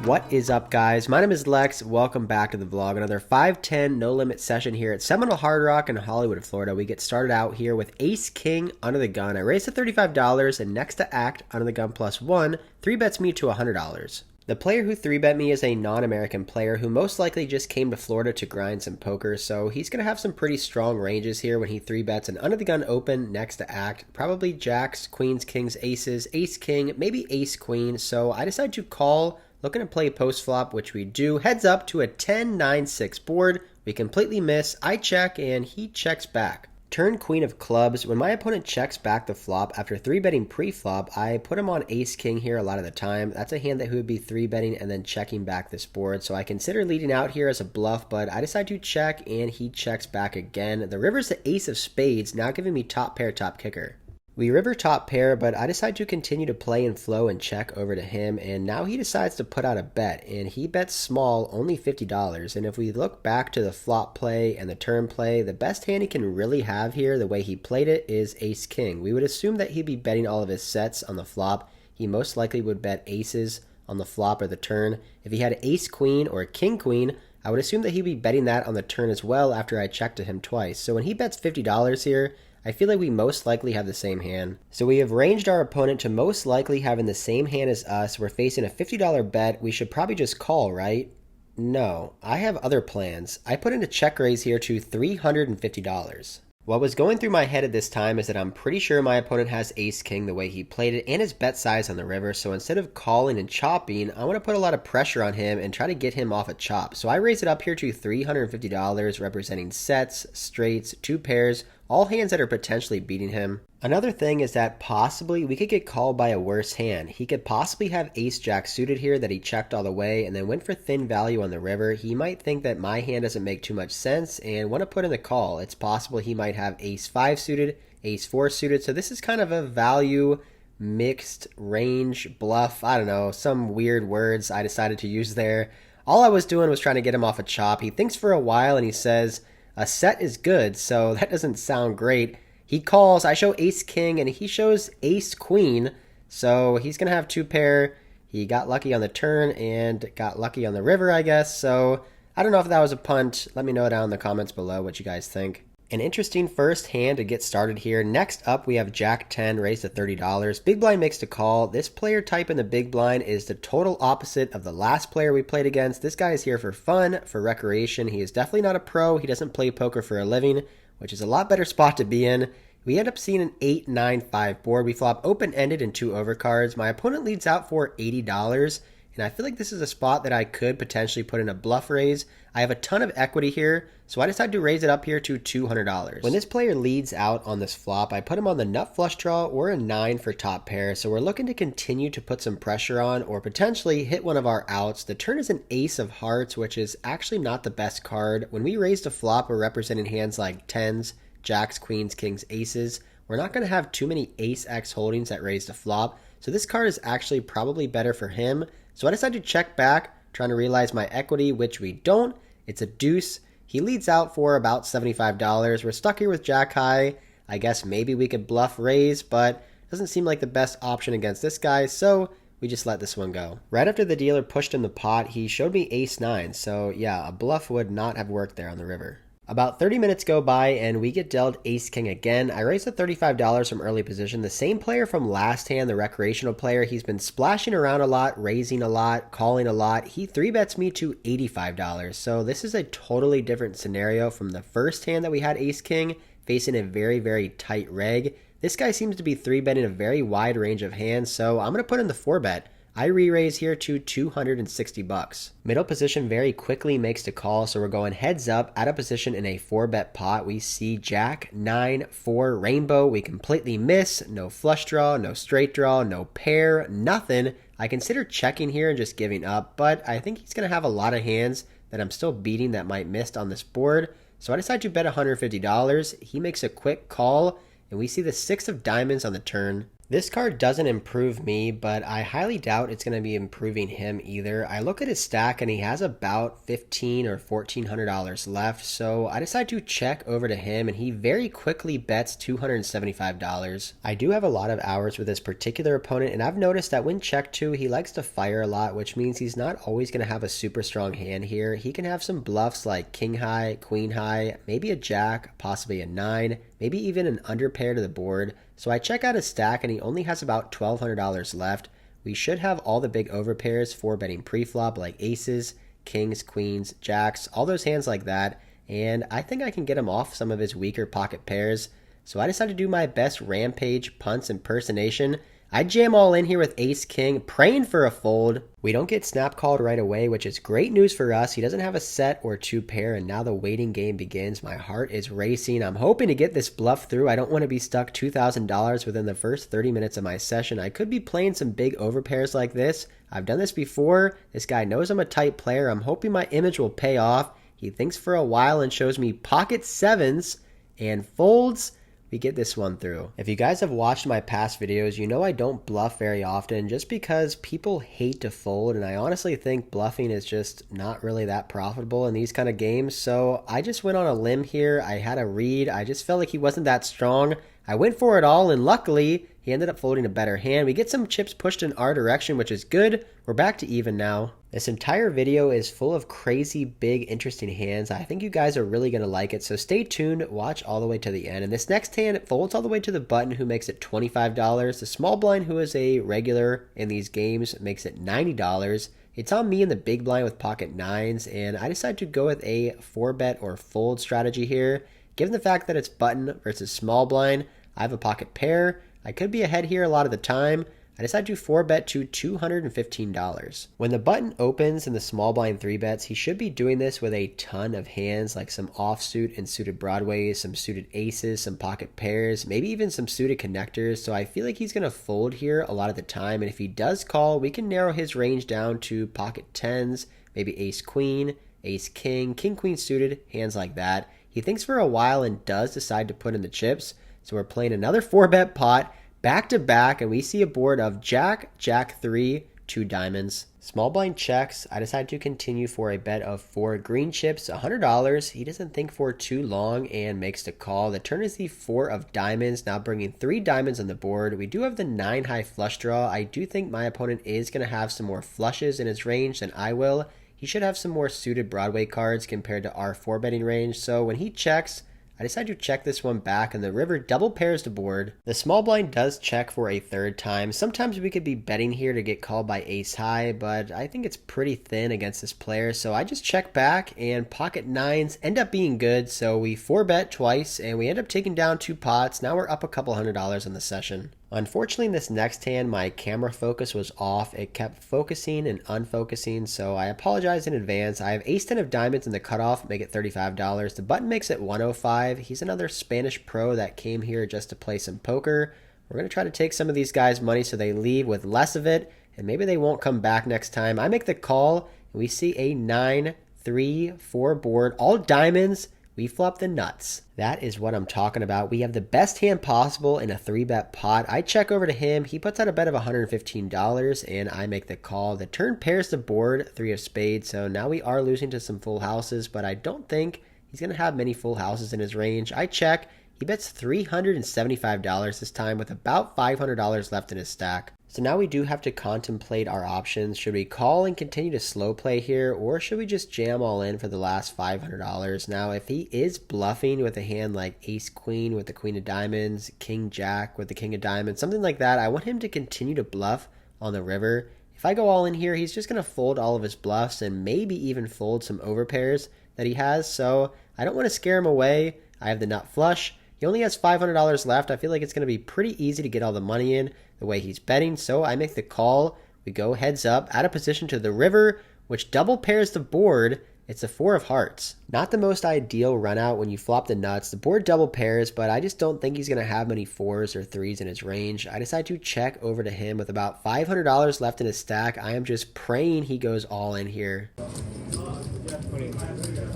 What is up, guys? My name is Lex. Welcome back to the vlog. Another 5-10 no limit session here at Seminole Hard Rock in Hollywood, Florida. We get started out here with Ace King under the gun. I raised to $35 and next to act under the gun +1 3 bets me to $100. The player who 3-bet me is a non-American player who most likely just came to Florida to grind some poker, so he's going to have some pretty strong ranges here when he 3-bets an under the gun open next to act. Probably jacks, queens, kings, aces, ace king, maybe ace queen, so I decided to call. Looking to play post flop, which we do. Heads up to a 10-9-6 board. We completely miss. I check and he checks back. Turn queen of clubs. When my opponent checks back the flop after 3-betting pre-flop, I put him on ace king here a lot of the time. That's a hand that he would be 3-betting and then checking back this board. So I consider leading out here as a bluff, but I decide to check and he checks back again. The river's the ace of spades, now giving me top pair, top kicker. We river top pair, but I decide to continue to play and flow and check over to him, and now he decides to put out a bet, and he bets small, only $50, and if we look back to the flop play and the turn play, the best hand he can really have here, the way he played it, is ace king. We would assume that he'd be betting all of his sets on the flop. He most likely would bet aces on the flop or the turn. If he had ace queen or king queen, I would assume that he'd be betting that on the turn as well after I checked to him twice. So when he bets $50 here, I feel like we most likely have the same hand. So we have ranged our opponent to most likely having the same hand as us. We're facing a $50 bet. We should probably just call, right? No, I have other plans. I put in a check raise here to $350. What was going through my head at this time is that I'm pretty sure my opponent has ace king the way he played it and his bet size on the river, so instead of calling and chopping, I want to put a lot of pressure on him and try to get him off a chop. So I raise it up here to $350, representing sets, straights, 2 pairs, all hands that are potentially beating him. Another thing is that possibly we could get called by a worse hand. He could possibly have ace jack suited here that he checked all the way and then went for thin value on the river. He might think that my hand doesn't make too much sense and want to put in the call. It's possible he might have ace 5 suited, ace 4 suited. So this is kind of a value mixed range bluff. I don't know, some weird words I decided to use there. All I was doing was trying to get him off a chop. He thinks for a while and he says, a set is good, so that doesn't sound great. He calls, I show ace king, and he shows ace queen, so he's going to have 2 pair. He got lucky on the turn and got lucky on the river, I guess, so I don't know if that was a punt. Let me know down in the comments below what you guys think. An interesting first hand to get started here. Next up, we have Jack 10 raised to $30. Big blind makes the call. This player type in the big blind is the total opposite of the last player we played against. This guy is here for fun, for recreation. He is definitely not a pro. He doesn't play poker for a living, which is a lot better spot to be in. We end up seeing an 8-9-5 board. We flop open-ended and 2 overcards. My opponent leads out for $80. And I feel like this is a spot that I could potentially put in a bluff raise. I have a ton of equity here, so I decided to raise it up here to $200. When this player leads out on this flop, I put him on the nut flush draw or a 9 for top pair, so we're looking to continue to put some pressure on or potentially hit one of our outs. The turn is an ace of hearts, which is actually not the best card. When we raised a flop, we're representing hands like 10s, jacks, queens, kings, aces. We're not going to have too many ace-x holdings that raised a flop, so this card is actually probably better for him. So I decided to check back, trying to realize my equity, which we don't. It's a deuce. He leads out for about $75. We're stuck here with jack high. I guess maybe we could bluff raise, but it doesn't seem like the best option against this guy, so we just let this one go. Right after the dealer pushed in the pot, he showed me ace 9, so yeah, a bluff would not have worked there on the river. About 30 minutes go by and we get dealt ace king again. I raised to $35 from early position. The same player from last hand, the recreational player. He's been splashing around a lot, raising a lot, calling a lot. He 3-bets me to $85. So this is a totally different scenario from the first hand that we had ace king, facing a very, very tight reg. This guy seems to be 3-betting a very wide range of hands, so I'm going to put in the 4-bet. I re-raise here to $260. Middle position very quickly makes the call, so we're going heads up, out of position in a 4-bet pot. We see jack, 9, 4, rainbow. We completely miss. No flush draw, no straight draw, no pair, nothing. I consider checking here and just giving up, but I think he's going to have a lot of hands that I'm still beating that might miss on this board. So I decide to bet $150. He makes a quick call, and we see the 6 of diamonds on the turn. This card doesn't improve me, but I highly doubt it's going to be improving him either. I look at his stack and he has about $1,500 or $1,400 left, so I decide to check over to him and he very quickly bets $275. I do have a lot of hours with this particular opponent, and I've noticed that when checked to, he likes to fire a lot, which means he's not always going to have a super strong hand here. He can have some bluffs like king high, queen high, maybe a jack, possibly a 9, maybe even an underpair to the board. So I check out his stack and he only has about $1,200 left. We should have all the big overpairs for betting preflop like aces, kings, queens, jacks, all those hands like that. And I think I can get him off some of his weaker pocket pairs. So I decided to do my best Rampage punts impersonation. I jam all in here with ace king, praying for a fold. We don't get snap called right away, which is great news for us. He doesn't have a set or 2 pair, and now the waiting game begins. My heart is racing. I'm hoping to get this bluff through. I don't want to be stuck $2,000 within the first 30 minutes of my session. I could be playing some big overpairs like this. I've done this before. This guy knows I'm a tight player. I'm hoping my image will pay off. He thinks for a while and shows me pocket 7s and folds. We get this one through. If you guys have watched my past videos, you know I don't bluff very often just because people hate to fold, and I honestly think bluffing is just not really that profitable in these kind of games. So I just went on a limb here. I had a read. I just felt like he wasn't that strong. I went for it all, and luckily he ended up folding a better hand. We get some chips pushed in our direction, which is good. We're back to even now. This entire video is full of crazy, big, interesting hands. I think you guys are really going to like it, so stay tuned, watch all the way to the end. And this next hand folds all the way to the button, who makes it $25. The small blind, who is a regular in these games, makes it $90. It's on me in the big blind with pocket 9s, and I decided to go with a 4-bet or fold strategy here. Given the fact that it's button versus small blind, I have a pocket pair. I could be ahead here a lot of the time. I decided to 4-bet to $215. When the button opens and the small blind 3-bets, he should be doing this with a ton of hands, like some offsuit and suited broadways, some suited aces, some pocket pairs, maybe even some suited connectors. So I feel like he's going to fold here a lot of the time. And if he does call, we can narrow his range down to pocket 10s, maybe ace queen, ace king, king queen suited, hands like that. He thinks for a while and does decide to put in the chips. So we're playing another 4-bet pot, back to back, and we see a board of jack, jack 3, 2 diamonds. Small blind checks. I decided to continue for a bet of 4 green chips, $100. He doesn't think for too long and makes the call. The turn is the 4 of diamonds, now bringing 3 diamonds on the board. We do have the 9 high flush draw. I do think my opponent is going to have some more flushes in his range than I will. He should have some more suited Broadway cards compared to our 4-betting range. So when he checks, I decided to check this one back, and the river double pairs the board. The small blind does check for a 3rd time. Sometimes we could be betting here to get called by ace high, but I think it's pretty thin against this player, so I just check back, and pocket 9s end up being good, so we 4-bet twice, and we end up taking down 2 pots. Now we're up a couple $100 in the session. Unfortunately, in this next hand, my camera focus was off. It kept focusing and unfocusing, so I apologize in advance. I have ace-10 of diamonds in the cutoff, make it $35. The button makes it $105. He's another Spanish pro that came here just to play some poker. We're going to try to take some of these guys' money so they leave with less of it, and maybe they won't come back next time. I make the call, and we see a 9, 3, 4 board, all diamonds. We flop the nuts. That is what I'm talking about. We have the best hand possible in a 3-bet pot. I check over to him. He puts out a bet of $115, and I make the call. The turn pairs the board, 3 of spades, so now we are losing to some full houses, but I don't think he's going to have many full houses in his range. I check. He bets $375 this time with about $500 left in his stack. So now we do have to contemplate our options. Should we call and continue to slow play here, or should we just jam all in for the last $500? Now, if he is bluffing with a hand like ace queen with the queen of diamonds, king jack with the king of diamonds, something like that, I want him to continue to bluff on the river. If I go all in here, he's just going to fold all of his bluffs and maybe even fold some overpairs that he has. So I don't want to scare him away. I have the nut flush. He only has $500 left. I feel like it's going to be pretty easy to get all the money in the way he's betting. So I make the call. We go heads up, out of position to the river, which double pairs the board. It's a 4 of hearts. Not the most ideal run out when you flop the nuts. The board double pairs, but I just don't think he's going to have many 4s or 3s in his range. I decide to check over to him with about $500 left in his stack. I am just praying he goes all in here.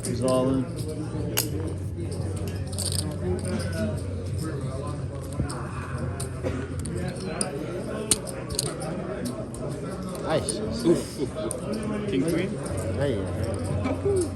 He's all in. King queen? Hey.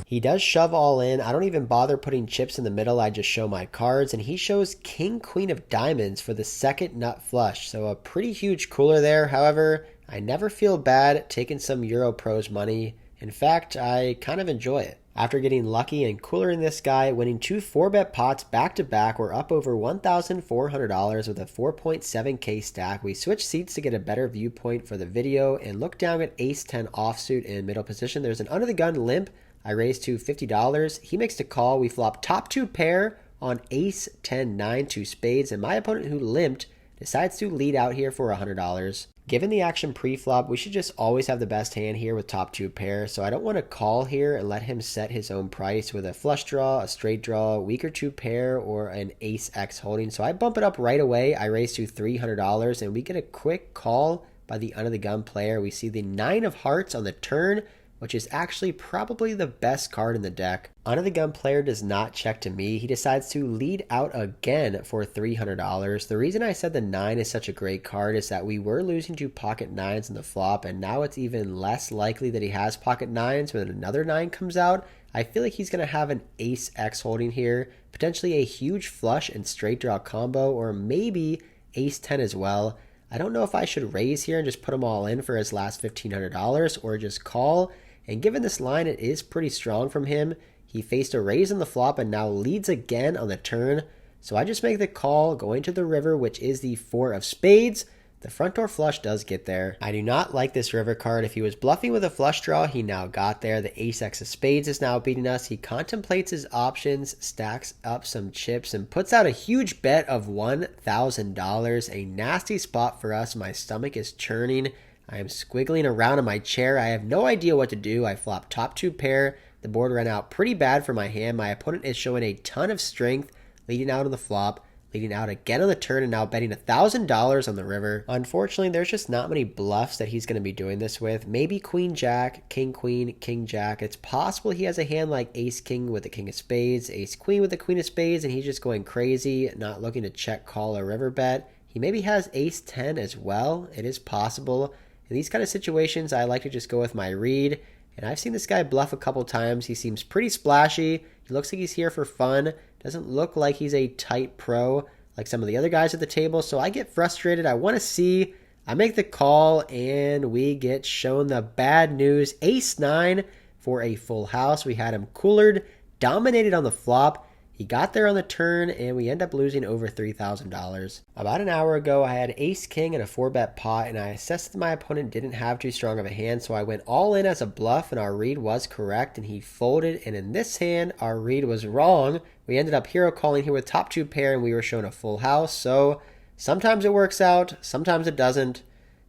He does shove all in. I don't even bother putting chips in the middle. I just show my cards, and he shows king queen of diamonds for the second nut flush. So a pretty huge cooler there. However, I never feel bad taking some Euro Pros money. In fact, I kind of enjoy it. After getting lucky and coolering this guy, winning two 4-bet pots back-to-back, we're up over $1,400 with a 4.7k stack. We switch seats to get a better viewpoint for the video and look down at ace-10 offsuit in middle position. There's an under-the-gun limp. I raise to $50. He makes the call. We flop top 2 pair on ace-10-9, 2 spades, and my opponent who limped decides to lead out here for $100. Given the action pre-flop, we should just always have the best hand here with top 2 pair, so I don't want to call here and let him set his own price with a flush draw, a straight draw, weaker 2 pair, or an ace-x holding. So I bump it up right away. I raise to $300, and we get a quick call by the under-the-gun player. We see the 9 of hearts on the turn, which is actually probably the best card in the deck. Under the gun player does not check to me. He decides to lead out again for $300. The reason I said the 9 is such a great card is that we were losing to pocket 9s in the flop, and now it's even less likely that he has pocket 9s when another 9 comes out. I feel like he's going to have an ace-x holding here, potentially a huge flush and straight draw combo, or maybe ace-10 as well. I don't know if I should raise here and just put him all in for his last $1,500 or just call. And given this line, it is pretty strong from him. He faced a raise on the flop and now leads again on the turn. So I just make the call, going to the river, which is the 4 of spades. The front door flush does get there. I do not like this river card. If he was bluffing with a flush draw, he now got there. The ace-x of spades is now beating us. He contemplates his options, stacks up some chips, and puts out a huge bet of $1,000. A nasty spot for us. My stomach is churning. I am squiggling around in my chair. I have no idea what to do. I flop top 2 pair. The board ran out pretty bad for my hand. My opponent is showing a ton of strength, leading out on the flop, leading out again on the turn, and now betting $1,000 on the river. Unfortunately, there's just not many bluffs that he's going to be doing this with. Maybe queen jack, king queen, king jack. It's possible he has a hand like ace king with the king of spades, ace queen with the queen of spades, and he's just going crazy, not looking to check, call, or river bet. He maybe has ace 10 as well. It is possible. In these kind of situations, I like to just go with my read, and I've seen this guy bluff a couple times. He seems pretty splashy. He looks like he's here for fun. Doesn't look like he's a tight pro like some of the other guys at the table, so I get frustrated. I want to see. I make the call, and we get shown the bad news. Ace-9 for a full house. We had him coolered, dominated on the flop. He got there on the turn, and we end up losing over $3,000. About an hour ago, I had ace-king in a 4-bet pot, and I assessed that my opponent didn't have too strong of a hand, so I went all in as a bluff, and our read was correct, and he folded. And in this hand, our read was wrong. We ended up hero calling here with top 2 pair, and we were shown a full house. So sometimes it works out, sometimes it doesn't.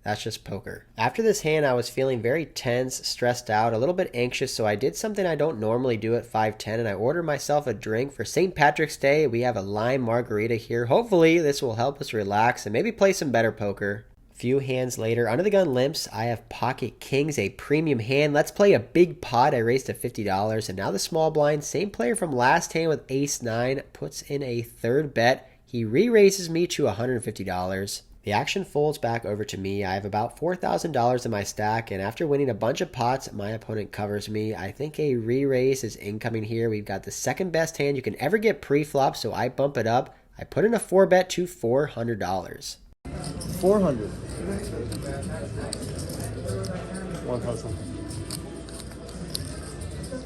That's just poker. After this hand, I was feeling very tense, stressed out, a little bit anxious, so I did something I don't normally do at 510, and I ordered myself a drink for St. Patrick's Day. We have a lime margarita here. Hopefully, this will help us relax and maybe play some better poker. A few hands later, under the gun limps, I have pocket kings, a premium hand. Let's play a big pot. I raised to $50, and now the small blind, same player from last hand with ace-9, puts in a third bet. He re-raises me to $150. The action folds back over to me. I have about $4,000 in my stack, and after winning a bunch of pots, my opponent covers me. I think a re-raise is incoming here. We've got the second best hand you can ever get pre-flop, so I bump it up. I put in a 4-bet to $400. 400. 1,000.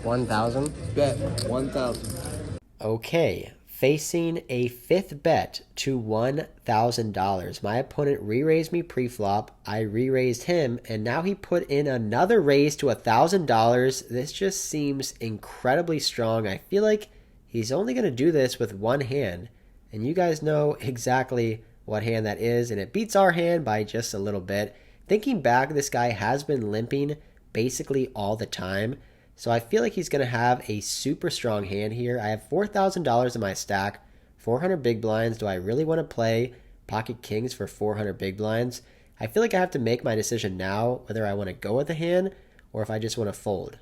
1,000? Bet 1,000. Okay. Facing a 5th bet to $1,000. My opponent re-raised me pre-flop. I re-raised him, and now he put in another raise to $1,000. This just seems incredibly strong. I feel like he's only going to do this with one hand, and you guys know exactly what hand that is, and it beats our hand by just a little bit. Thinking back, this guy has been limping basically all the time. So I feel like he's going to have a super strong hand here. I have $4,000 in my stack, 400 big blinds. Do I really want to play pocket kings for 400 big blinds? I feel like I have to make my decision now, whether I want to go with the hand or if I just want to fold.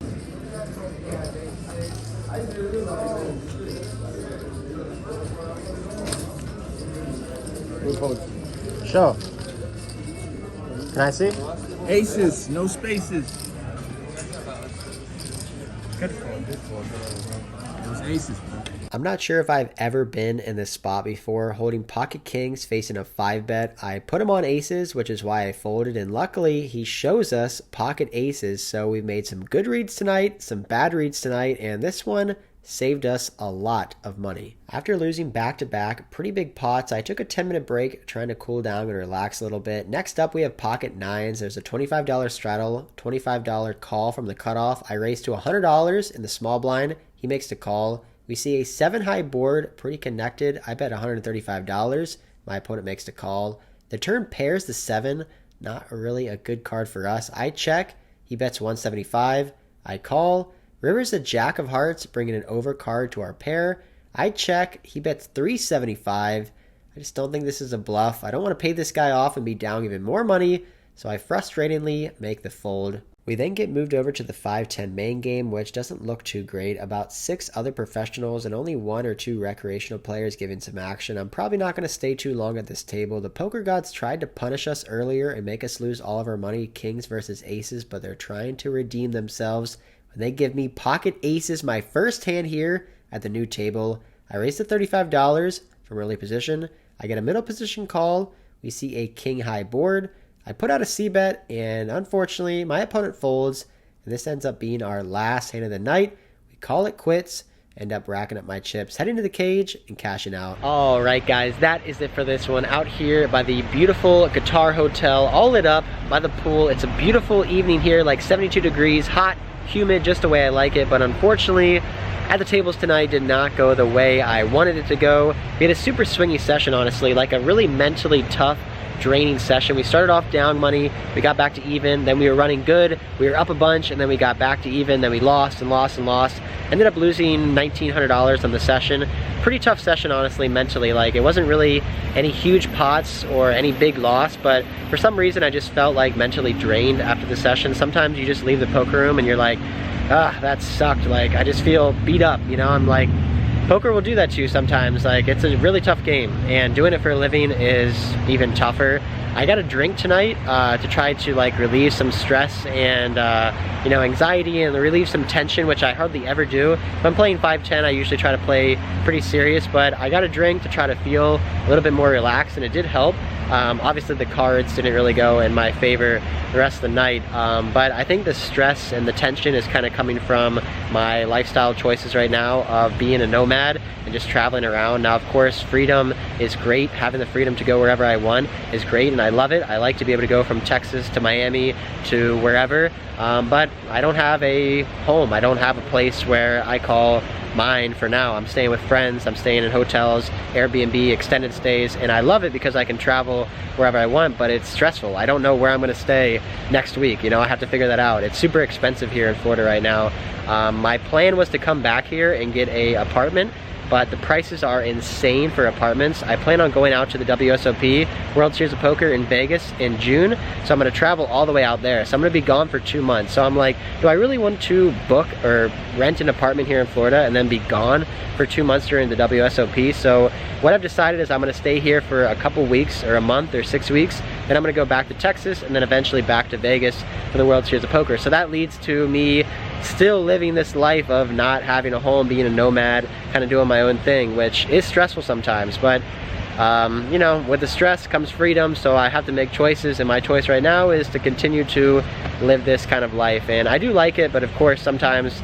Sure. Can I see? Aces, no spaces. It was aces, bro. I'm not sure if I've ever been in this spot before, holding pocket kings facing a 5-bet. I put him on aces, which is why I folded, and luckily he shows us pocket aces, so we've made some good reads tonight, some bad reads tonight, and this one saved us a lot of money. After losing back-to-back pretty big pots, I took a 10-minute break trying to cool down and relax a little bit. Next up, we have pocket nines. There's a $25 straddle, $25 call from the cutoff. I raised to $100 in the small blind. He makes the call. We see a 7-high board, pretty connected. I bet $135. My opponent makes the call. The turn pairs the 7. Not really a good card for us. I check. He bets 175. I call. River's a jack of hearts, bringing an over card to our pair. I check. He bets 375. I just don't think this is a bluff. I don't want to pay this guy off and be down even more money, so I frustratingly make the fold. We then get moved over to the 5-10 main game, which doesn't look too great. About 6 other professionals and only 1 or 2 recreational players giving some action. I'm probably not going to stay too long at this table. The poker gods tried to punish us earlier and make us lose all of our money, kings versus aces, but they're trying to redeem themselves. When they give me pocket aces, my first hand here at the new table, I raise to $35 from early position. I get a middle position call. We see a king high board. I put out a c-bet, and unfortunately, my opponent folds, and this ends up being our last hand of the night. We call it quits, end up racking up my chips, heading to the cage, and cashing out. All right, guys, that is it for this one. Out here by the beautiful Guitar Hotel, all lit up by the pool. It's a beautiful evening here, like 72 degrees, hot, humid, just the way I like it, but unfortunately, at the tables tonight did not go the way I wanted it to go. We had a super swingy session, honestly, like a really mentally tough, draining session. We started off down money, we got back to even, then we were running good, we were up a bunch, and then we got back to even, then we lost and lost and lost. Ended up losing $1,900 on the session. Pretty tough session, honestly, mentally. Like, it wasn't really any huge pots or any big loss, but for some reason I just felt like mentally drained after the session. Sometimes you just leave the poker room and you're like, ah, that sucked. Like, I just feel beat up, you know? I'm like, poker will do that to you sometimes. Like, it's a really tough game, and doing it for a living is even tougher. I got a drink tonight to try to like relieve some stress and you know, anxiety, and relieve some tension, which I hardly ever do. If I'm playing 5-10, I usually try to play pretty serious, but I got a drink to try to feel a little bit more relaxed, and it did help. Obviously the cards didn't really go in my favor the rest of the night, but I think the stress and the tension is kind of coming from my lifestyle choices right now of being a nomad and just traveling around. Now, of course, freedom is great. Having the freedom to go wherever I want is great, and I love it. I like to be able to go from Texas to Miami to wherever, but I don't have a home. I don't have a place where I call mine for now. I'm staying with friends, I'm staying in hotels, Airbnb, extended stays, and I love it because I can travel wherever I want, but it's stressful. I don't know where I'm gonna stay next week, you know, I have to figure that out. It's super expensive here in Florida right now. My plan was to come back here and get a apartment, but the prices are insane for apartments. I plan on going out to the WSOP, World Series of Poker in Vegas in June, so I'm gonna travel all the way out there. So I'm gonna be gone for 2 months. So I'm like, do I really want to book or rent an apartment here in Florida and then be gone for 2 months during the WSOP? So what I've decided is I'm gonna stay here for a couple weeks or a month or 6 weeks, then I'm gonna go back to Texas and then eventually back to Vegas for the World Series of Poker. So that leads to me still living this life of not having a home, being a nomad, kind of doing my own thing, which is stressful sometimes, but you know, with the stress comes freedom, so I have to make choices, and my choice right now is to continue to live this kind of life. And I do like it, but of course sometimes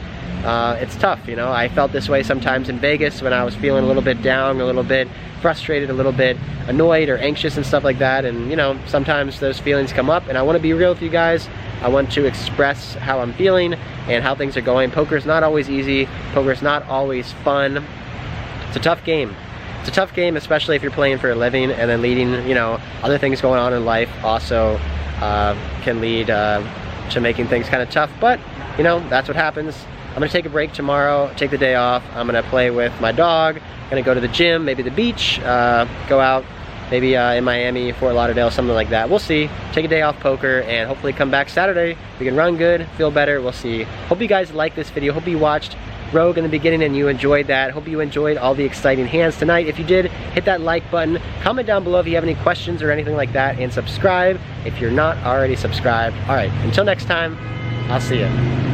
it's tough, you know. I felt this way sometimes in Vegas when I was feeling a little bit down, a little bit frustrated, a little bit annoyed or anxious and stuff like that, and you know, sometimes those feelings come up, and I want to be real with you guys. I want to express how I'm feeling and how things are going. Poker's not always easy. Poker's not always fun. It's a tough game. It's a tough game, especially if you're playing for a living and then leading, you know, other things going on in life also can lead to making things kind of tough, but you know, that's what happens. I'm gonna take a break tomorrow, take the day off. I'm gonna play with my dog, gonna go to the gym, maybe the beach, go out, maybe in Miami, Fort Lauderdale, something like that. We'll see. Take a day off poker and hopefully come back Saturday. We can run good, feel better, we'll see. Hope you guys liked this video. Hope you watched Rogue in the beginning and you enjoyed that. Hope you enjoyed all the exciting hands tonight. If you did, hit that like button. Comment down below if you have any questions or anything like that, and subscribe if you're not already subscribed. All right, until next time, I'll see you.